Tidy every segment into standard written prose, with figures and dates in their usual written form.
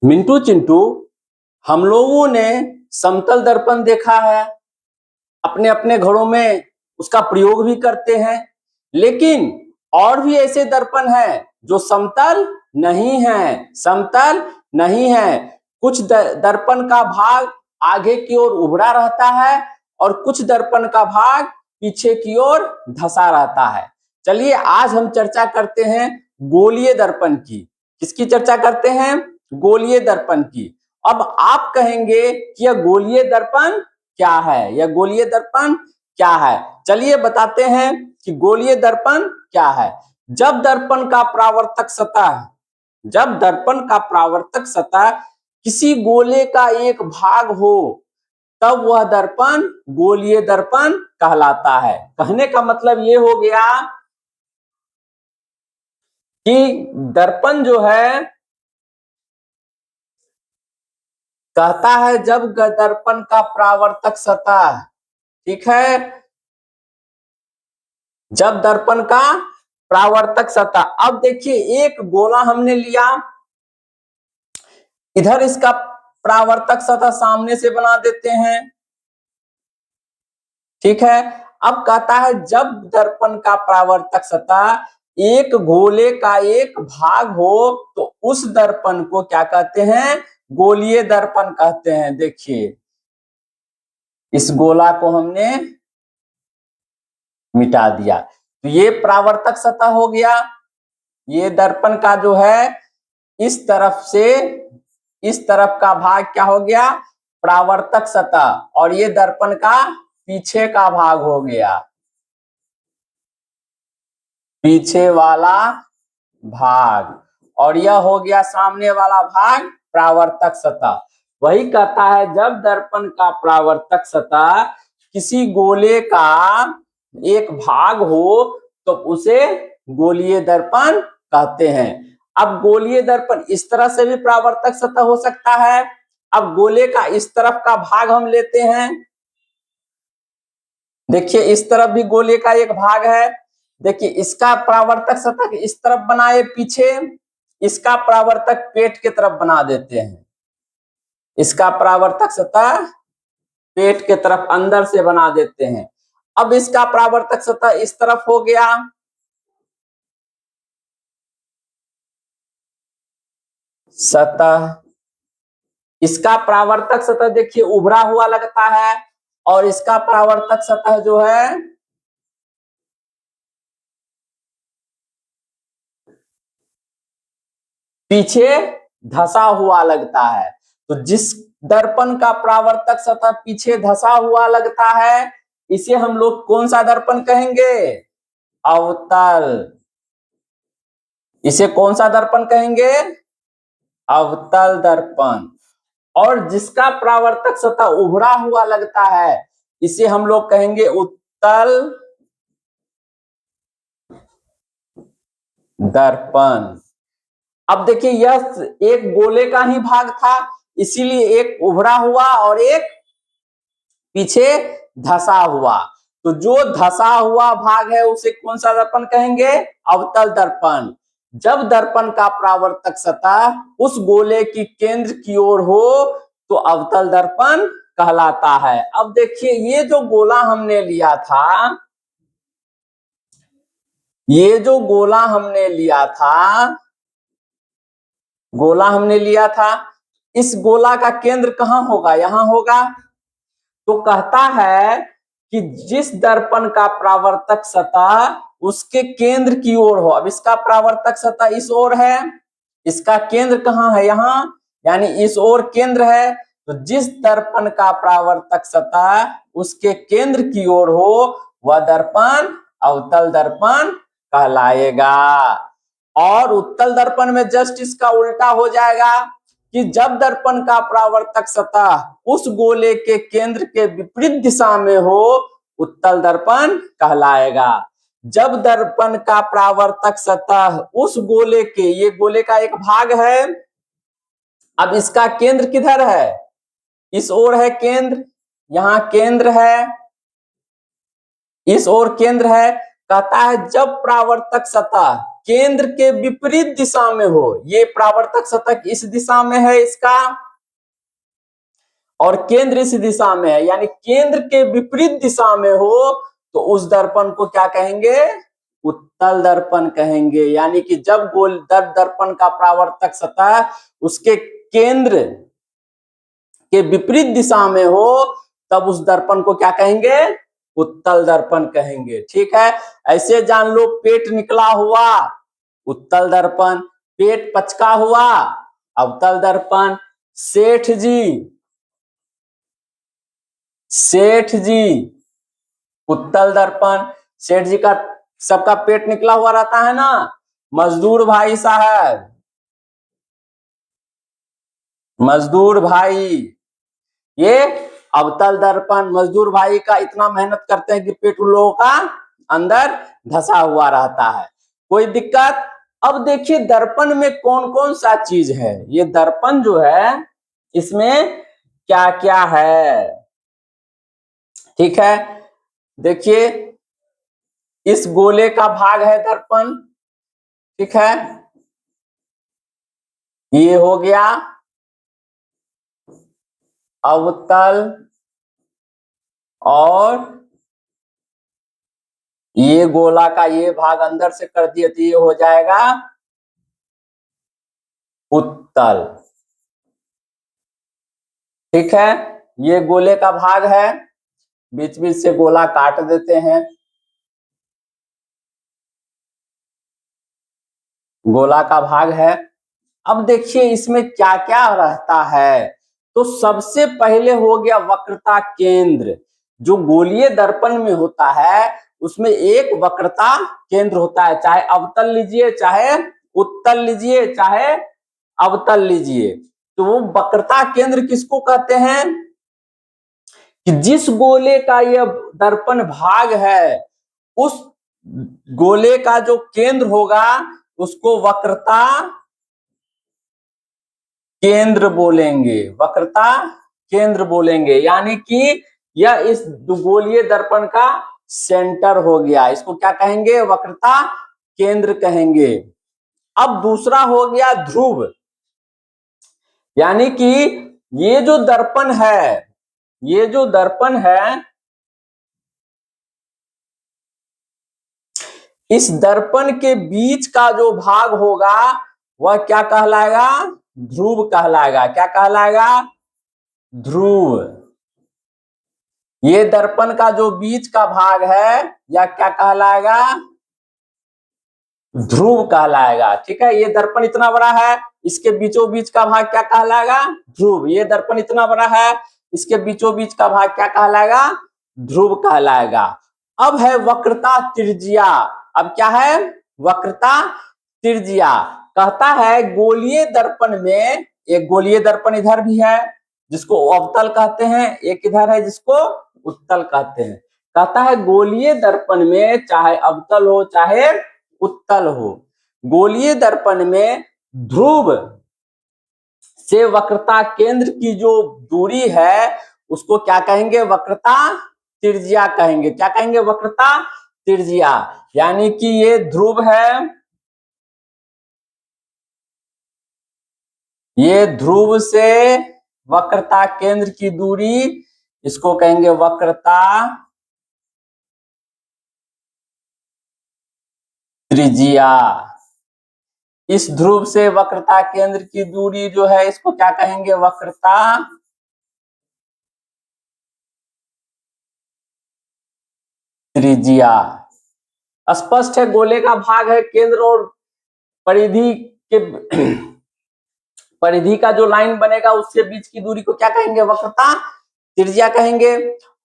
मिंटू चिंटू, हम लोगों ने समतल दर्पण देखा है, अपने अपने घरों में उसका प्रयोग भी करते हैं। लेकिन और भी ऐसे दर्पण हैं जो समतल नहीं है, समतल नहीं है। कुछ दर्पण का भाग आगे की ओर उभरा रहता है और कुछ दर्पण का भाग पीछे की ओर धंसा रहता है। चलिए आज हम चर्चा करते हैं गोलीय दर्पण की। किसकी चर्चा करते हैं? गोलीय दर्पण की। अब आप कहेंगे कि यह गोलीय दर्पण क्या है, यह गोलीय दर्पण क्या है? चलिए बताते हैं कि गोलीय दर्पण क्या है। जब दर्पण का परावर्तक सतह किसी गोले का एक भाग हो तब वह दर्पण गोलीय दर्पण कहलाता है। कहने का मतलब ये हो गया कि दर्पण जो है कहता है जब दर्पण का परावर्तक सतह, ठीक है, जब दर्पण का परावर्तक सतह, अब देखिए एक गोला हमने लिया, इधर इसका परावर्तक सतह सामने से बना देते हैं, ठीक है। अब कहता है जब दर्पण का परावर्तक सतह एक गोले का एक भाग हो तो उस दर्पण को क्या कहते हैं? गोलीय दर्पण कहते हैं। देखिए इस गोला को हमने मिटा दिया तो ये परावर्तक सतह हो गया। ये दर्पण का जो है इस तरफ से इस तरफ का भाग क्या हो गया? परावर्तक सतह। और ये दर्पण का पीछे का भाग हो गया, पीछे वाला भाग, और यह हो गया सामने वाला भाग परावर्तक सतह। वही कहता है जब दर्पण का परावर्तक सतह किसी गोले का एक भाग हो तो उसे गोलीय दर्पण कहते हैं। अब गोलीय दर्पण इस तरह से भी परावर्तक सतह हो सकता है। अब गोले का इस तरफ का भाग हम लेते हैं, देखिए इस तरफ भी गोले का एक भाग है। देखिए इसका परावर्तक सतह इस तरफ बनाए पीछे, इसका परावर्तक पेट की तरफ बना देते हैं। इसका परावर्तक सतह पेट के तरफ अंदर से बना देते हैं। अब इसका परावर्तक सतह इस तरफ हो गया, सतह, इसका परावर्तक सतह देखिए उभरा हुआ लगता है और इसका परावर्तक सतह जो है पीछे धसा हुआ लगता है। तो जिस दर्पण का परावर्तक सतह पीछे धसा हुआ लगता है इसे हम लोग कौन सा दर्पण कहेंगे? अवतल। इसे कौन सा दर्पण कहेंगे? अवतल दर्पण। और जिसका परावर्तक सतह उभरा हुआ लगता है इसे हम लोग कहेंगे उत्तल दर्पण। अब देखिए यह एक गोले का ही भाग था, इसीलिए एक उभरा हुआ और एक पीछे धसा हुआ। तो जो धसा हुआ भाग है उसे कौन सा दर्पण कहेंगे? अवतल दर्पण। जब दर्पण का परावर्तक सतह उस गोले की केंद्र की ओर हो तो अवतल दर्पण कहलाता है। अब देखिए ये जो गोला हमने लिया था, ये जो गोला हमने लिया था, इस गोला का केंद्र कहां होगा? यहां होगा। तो कहता है कि जिस दर्पण का परावर्तक सतह उसके केंद्र की ओर हो, अब इसका परावर्तक सतह इस ओर है, इसका केंद्र कहां है? यहां, यानी इस ओर केंद्र है। तो जिस दर्पण का परावर्तक सतह उसके केंद्र की ओर हो वह दर्पण अवतल दर्पण कहलाएगा। और उत्तल दर्पण में जस्ट इसका उल्टा हो जाएगा कि जब दर्पण का परावर्तक सतह उस गोले के केंद्र के विपरीत दिशा में हो उत्तल दर्पण कहलाएगा। जब दर्पण का परावर्तक सतह उस गोले के, ये गोले का एक भाग है, अब इसका केंद्र किधर है? इस ओर है केंद्र, यहां केंद्र है, इस ओर केंद्र है। कहता है जब परावर्तक सतह केंद्र के विपरीत दिशा में हो, ये परावर्तक सतह इस दिशा में है इसका और केंद्र इस दिशा में है, यानी केंद्र के विपरीत दिशा में हो तो उस दर्पण को क्या कहेंगे? उत्तल दर्पण कहेंगे। यानी कि जब गोल दर्पण का परावर्तक सतह उसके केंद्र के विपरीत दिशा में हो तब उस दर्पण को क्या कहेंगे? उत्तल दर्पण कहेंगे। ठीक है, ऐसे जान लो, पेट निकला हुआ उत्तल दर्पण, पेट पचका हुआ अवतल दर्पण। सेठ जी उत्तल दर्पण, सेठ जी का सबका पेट निकला हुआ रहता है ना। मजदूर भाई साहब, मजदूर भाई, ये अवतल दर्पण। मजदूर भाई का इतना मेहनत करते हैं कि पेट उन लोगों का अंदर धसा हुआ रहता है। कोई दिक्कत? अब देखिए दर्पण में कौन कौन सा चीज है। ये दर्पण जो है इसमें क्या क्या है, ठीक है। देखिए इस गोले का भाग है दर्पण, ठीक है, ये हो गया अवतल और ये गोला का ये भाग अंदर से कर दिए तो ये हो जाएगा उत्तल। ठीक है, ये गोले का भाग है, बीच बीच से गोला काट देते हैं। गोला का भाग है। अब देखिए इसमें क्या क्या रहता है। तो सबसे पहले हो गया वक्रता केंद्र। जो गोलीय दर्पण में होता है उसमें एक वक्रता केंद्र होता है, चाहे अवतल लीजिए, चाहे उत्तल लीजिए, चाहे अवतल लीजिए। तो वो वक्रता केंद्र किसको कहते हैं? कि जिस गोले का यह दर्पण भाग है उस गोले का जो केंद्र होगा उसको वक्रता केंद्र बोलेंगे, वक्रता केंद्र बोलेंगे। यानी कि यह इस गोलीय दर्पण का सेंटर हो गया, इसको क्या कहेंगे? वक्रता केंद्र कहेंगे। अब दूसरा हो गया ध्रुव। यानी कि ये जो दर्पण है, ये जो दर्पण है, इस दर्पण के बीच का जो भाग होगा वह क्या कहलाएगा? ध्रुव कहलाएगा। क्या कहलाएगा? ध्रुव। ये दर्पण का जो बीच का भाग है यह क्या कहलाएगा? ध्रुव कहलाएगा। ठीक है, ये दर्पण इतना बड़ा है, इसके बीचों बीच का भाग क्या कहलाएगा? ध्रुव। ये दर्पण इतना बड़ा है, इसके बीचों बीच का भाग क्या कहलाएगा? ध्रुव कहलाएगा। अब है वक्रता त्रिज्या। अब क्या है? वक्रता त्रिज्या। कहता है गोलीय दर्पण में, एक गोलीय दर्पण इधर भी है जिसको अवतल कहते हैं, एक इधर है जिसको उत्तल कहते हैं। कहता है गोलीय दर्पण में चाहे अवतल हो चाहे उत्तल हो, गोलीय दर्पण में ध्रुव से वक्रता केंद्र की जो दूरी है उसको क्या कहेंगे? वक्रता त्रिज्या कहेंगे। क्या कहेंगे? वक्रता त्रिज्या। यानी कि ये ध्रुव है, ये ध्रुव से वक्रता केंद्र की दूरी, इसको कहेंगे वक्रता त्रिज्या। इस ध्रुव से वक्रता केंद्र की दूरी जो है इसको क्या कहेंगे? वक्रता त्रिज्या। स्पष्ट है, गोले का भाग है, केंद्र और परिधि के परिधि का जो लाइन बनेगा उसके बीच की दूरी को क्या कहेंगे? वक्रता त्रिज्या कहेंगे।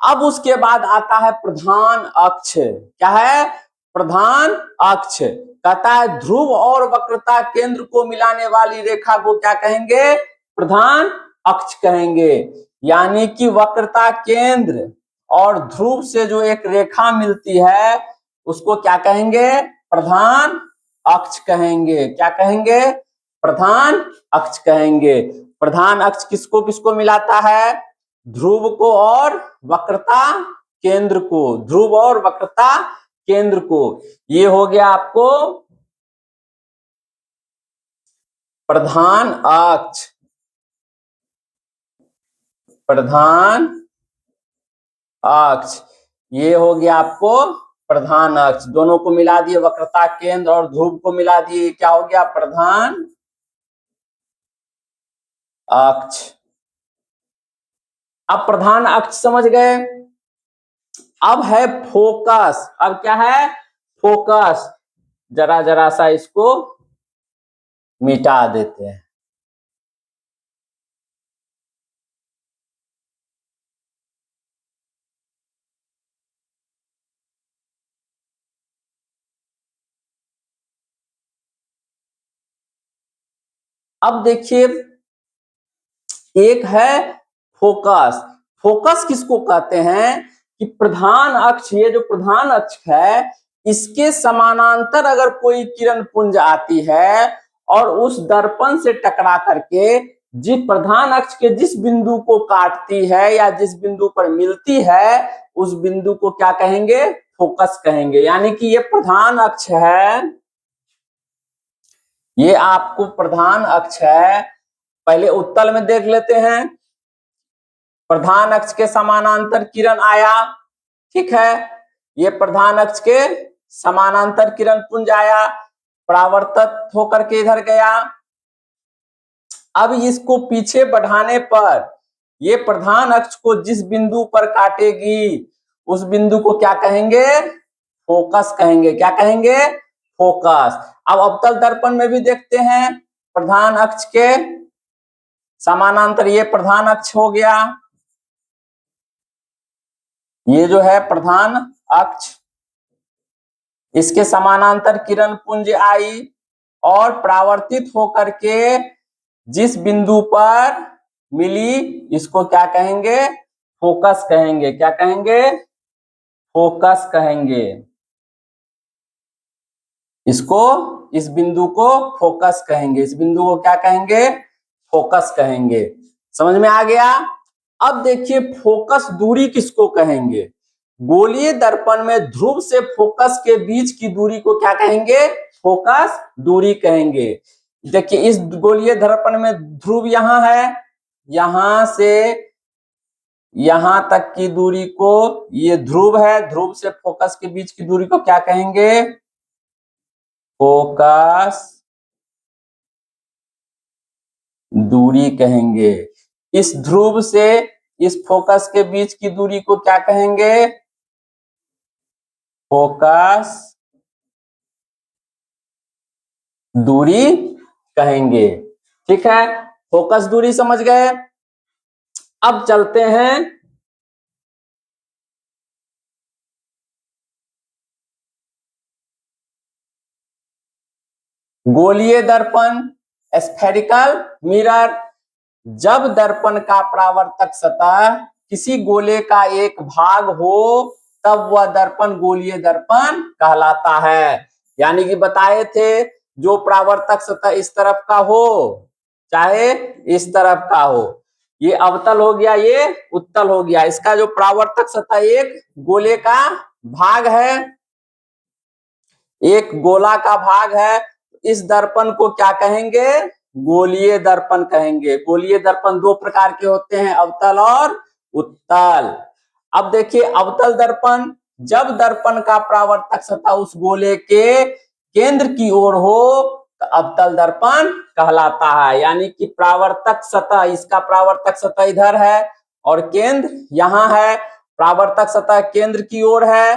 अब उसके बाद आता है प्रधान अक्ष। क्या है? प्रधान अक्ष। कहता है ध्रुव और वक्रता केंद्र को मिलाने वाली रेखा को क्या कहेंगे? प्रधान अक्ष कहेंगे। यानी कि वक्रता केंद्र और ध्रुव से जो एक रेखा मिलती है उसको क्या कहेंगे? प्रधान अक्ष कहेंगे। क्या कहेंगे? प्रधान अक्ष कहेंगे। प्रधान अक्ष किसको किसको मिलाता है? ध्रुव को और वक्रता केंद्र को, ध्रुव और वक्रता केंद्र को। ये हो गया आपको प्रधान अक्ष, प्रधान अक्ष, ये हो गया आपको प्रधान अक्ष। दोनों को मिला दिए, वक्रता केंद्र और ध्रुव को मिला दिए, क्या हो गया प्रधान अक्ष। अब प्रधान अक्ष समझ गए। अब है फोकस। अब क्या है फोकस। जरा जरा सा इसको मिटा देते हैं। अब देखिए एक है फोकस। फोकस किसको कहते हैं कि प्रधान अक्ष, ये जो प्रधान अक्ष है इसके समानांतर अगर कोई किरण पुंज आती है और उस दर्पण से टकरा करके जिस प्रधान अक्ष के जिस बिंदु को काटती है या जिस बिंदु पर मिलती है उस बिंदु को क्या कहेंगे फोकस कहेंगे। यानी कि ये प्रधान अक्ष है, ये आपको प्रधान अक्ष है। पहले उत्तल में देख लेते हैं। प्रधान अक्ष के समानांतर किरण आया, ठीक है, ये प्रधान अक्ष के समानांतर किरण पुंज आया, परावर्तित होकर के इधर गया। अब इसको पीछे बढ़ाने पर ये प्रधान अक्ष को जिस बिंदु पर काटेगी उस बिंदु को क्या कहेंगे फोकस कहेंगे। क्या कहेंगे फोकस। अब अवतल दर्पण में भी देखते हैं प्रधान अक्ष के समानांतर ये प्रधान अक्ष हो गया, ये जो है प्रधान अक्ष, इसके समानांतर किरण पुंज आई और परावर्तित होकर के जिस बिंदु पर मिली इसको क्या कहेंगे फोकस कहेंगे। क्या कहेंगे फोकस कहेंगे। इसको इस बिंदु को फोकस कहेंगे, इस बिंदु को क्या कहेंगे फोकस कहेंगे। समझ में आ गया। अब देखिए फोकस दूरी किसको कहेंगे। गोलीय दर्पण में ध्रुव से फोकस के बीच की दूरी को क्या कहेंगे फोकस दूरी कहेंगे। देखिए इस गोलीय दर्पण में ध्रुव यहां है, यहां से यहां तक की दूरी को ये ध्रुव है, ध्रुव से फोकस के बीच की दूरी को क्या कहेंगे फोकस दूरी कहेंगे। इस ध्रुव से इस फोकस के बीच की दूरी को क्या कहेंगे फोकस दूरी कहेंगे। ठीक है, फोकस दूरी समझ गए। अब चलते हैं गोलीय दर्पण, स्फेरिकल मिरर। जब दर्पण का परावर्तक सतह किसी गोले का एक भाग हो तब वह दर्पण गोलीय दर्पण कहलाता है। यानी कि बताए थे जो परावर्तक सतह इस तरफ का हो चाहे इस तरफ का हो, ये अवतल हो गया ये उत्तल हो गया, इसका जो परावर्तक सतह एक गोले का भाग है, एक गोला का भाग है, इस दर्पण को क्या कहेंगे गोलीय दर्पण कहेंगे। गोलीय दर्पण दो प्रकार के होते हैं अवतल और उत्तल। अब देखिए अवतल दर्पण, जब दर्पण का परावर्तक सतह उस गोले के केंद्र की ओर हो तो अवतल दर्पण कहलाता है। यानी कि परावर्तक सतह, इसका परावर्तक सतह इधर है और केंद्र यहां है, परावर्तक सतह केंद्र की ओर है,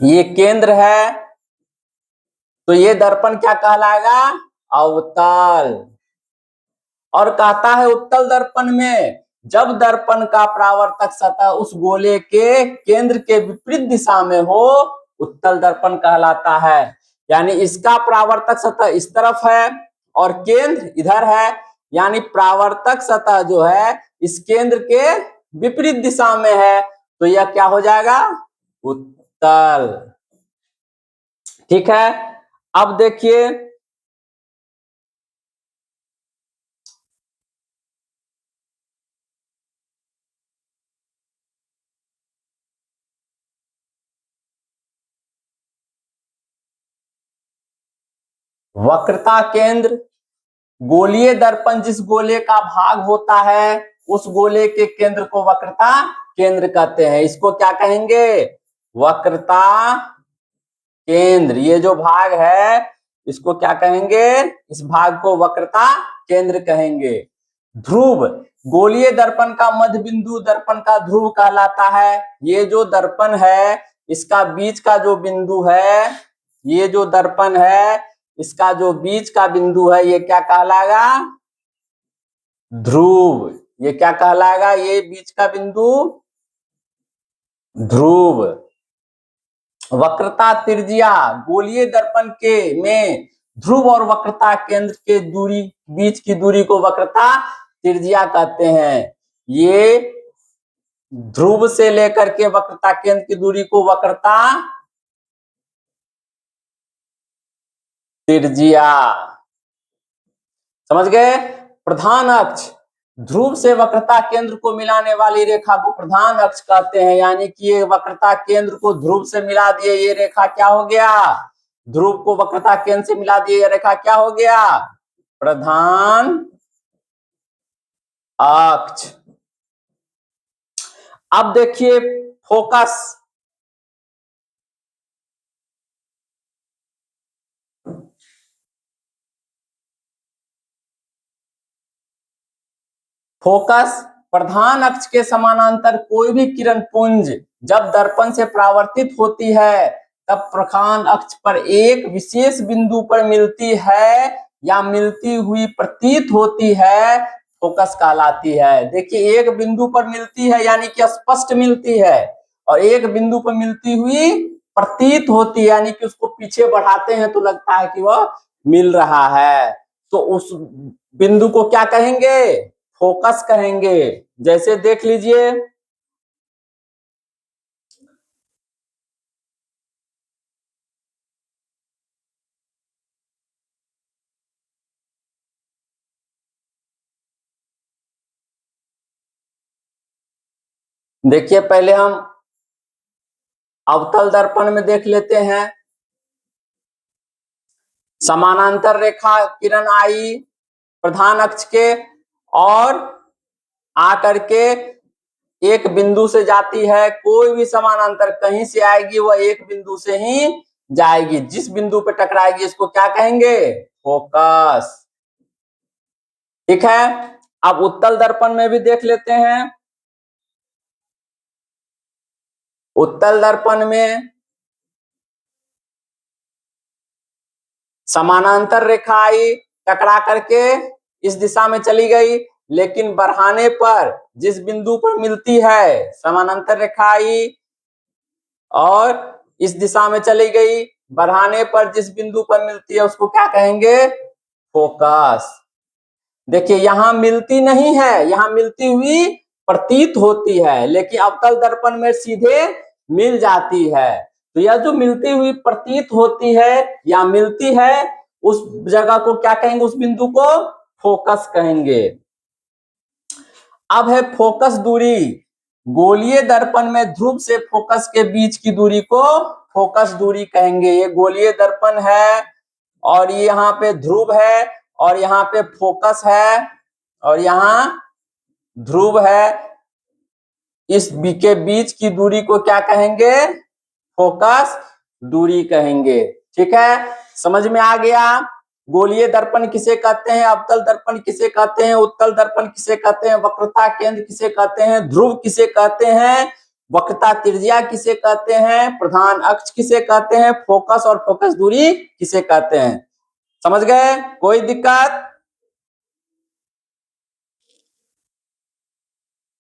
ये केंद्र है, तो ये दर्पण क्या कहलाएगा अवतल। और कहता है उत्तल दर्पण में जब दर्पण का परावर्तक सतह उस गोले के केंद्र के विपरीत दिशा में हो उत्तल दर्पण कहलाता है। यानी इसका परावर्तक सतह इस तरफ है और केंद्र इधर है, यानी परावर्तक सतह जो है इस केंद्र के विपरीत दिशा में है, तो यह क्या हो जाएगा उत्तल। ठीक है, अब देखिए वक्रता केंद्र, गोलीय दर्पण जिस गोले का भाग होता है उस गोले के केंद्र को वक्रता केंद्र कहते हैं। इसको क्या कहेंगे? वक्रता केंद्र। ये जो भाग है इसको क्या कहेंगे? इस भाग को वक्रता केंद्र कहेंगे। ध्रुव, गोलीय दर्पण का मध्य बिंदु दर्पण का ध्रुव कहलाता है। ये जो दर्पण है इसका बीच का जो बिंदु है, ये जो दर्पण है इसका जो बीच का बिंदु है ये क्या कहलाएगा? ध्रुव। ये क्या कहलाएगा? ये बीच का बिंदु ध्रुव। वक्रता त्रिज्या, गोलीय दर्पण के में ध्रुव और वक्रता केंद्र के दूरी बीच की दूरी को वक्रता त्रिज्या कहते हैं। ये ध्रुव से लेकर के वक्रता केंद्र की दूरी को वक्रता त्रिज्या। समझ गए? प्रधान अक्ष, ध्रुव से वक्रता केंद्र को मिलाने वाली रेखा को प्रधान अक्ष कहते हैं। यानी कि ये वक्रता केंद्र को ध्रुव से मिला दिए, ये रेखा क्या हो गया? ध्रुव को वक्रता केंद्र से मिला दिए, ये रेखा क्या हो गया? प्रधान अक्ष। अब देखिए फोकस। फोकस, प्रधान अक्ष के समानांतर कोई भी किरण पुंज जब दर्पण से परावर्तित होती है तब प्रधान अक्ष पर एक विशेष बिंदु पर मिलती है या मिलती हुई प्रतीत होती है, फोकस कहलाती है। देखिए एक बिंदु पर मिलती है यानी कि स्पष्ट मिलती है, और एक बिंदु पर मिलती हुई प्रतीत होती है यानी कि उसको पीछे बढ़ाते हैं तो लगता है कि वह मिल रहा है, तो उस बिंदु को क्या कहेंगे? फोकस कहेंगे। जैसे देख लीजिए, देखिए पहले हम अवतल दर्पण में देख लेते हैं। समानांतर रेखा किरण आई प्रधान अक्ष के और आकर के एक बिंदु से जाती है। कोई भी समानांतर कहीं से आएगी वह एक बिंदु से ही जाएगी। जिस बिंदु पे टकराएगी इसको क्या कहेंगे? फोकस। ठीक है, अब उत्तल दर्पण में भी देख लेते हैं। उत्तल दर्पण में समानांतर रेखा आई, टकरा करके इस दिशा में चली गई, लेकिन बढ़ाने पर जिस बिंदु पर मिलती है, समानांतर रेखा आई और इस दिशा में चली गई, बढ़ाने पर जिस बिंदु पर मिलती है उसको क्या कहेंगे? फोकस। देखिए यहां मिलती नहीं है, यहां मिलती हुई प्रतीत होती है, लेकिन अवतल दर्पण में सीधे मिल जाती है। तो यह जो मिलती हुई प्रतीत होती है या मिलती है उस जगह को क्या कहेंगे? उस बिंदु को फोकस कहेंगे। अब है फोकस दूरी। गोलीय दर्पण में ध्रुव से फोकस के बीच की दूरी को फोकस दूरी कहेंगे। ये गोलीय दर्पण है और ये यहाँ पे ध्रुव है और यहाँ पे फोकस है और यहाँ ध्रुव है। इस के बीच की दूरी को क्या कहेंगे? फोकस दूरी कहेंगे। ठीक है, समझ में आ गया? गोलीय दर्पण किसे कहते हैं? अवतल दर्पण किसे कहते हैं? उत्तल दर्पण किसे कहते हैं? वक्रता केंद्र किसे कहते हैं? ध्रुव किसे कहते हैं? वक्रता त्रिज्या किसे कहते हैं? प्रधान अक्ष किसे कहते हैं? फोकस और फोकस दूरी किसे कहते हैं? समझ गए? कोई दिक्कत?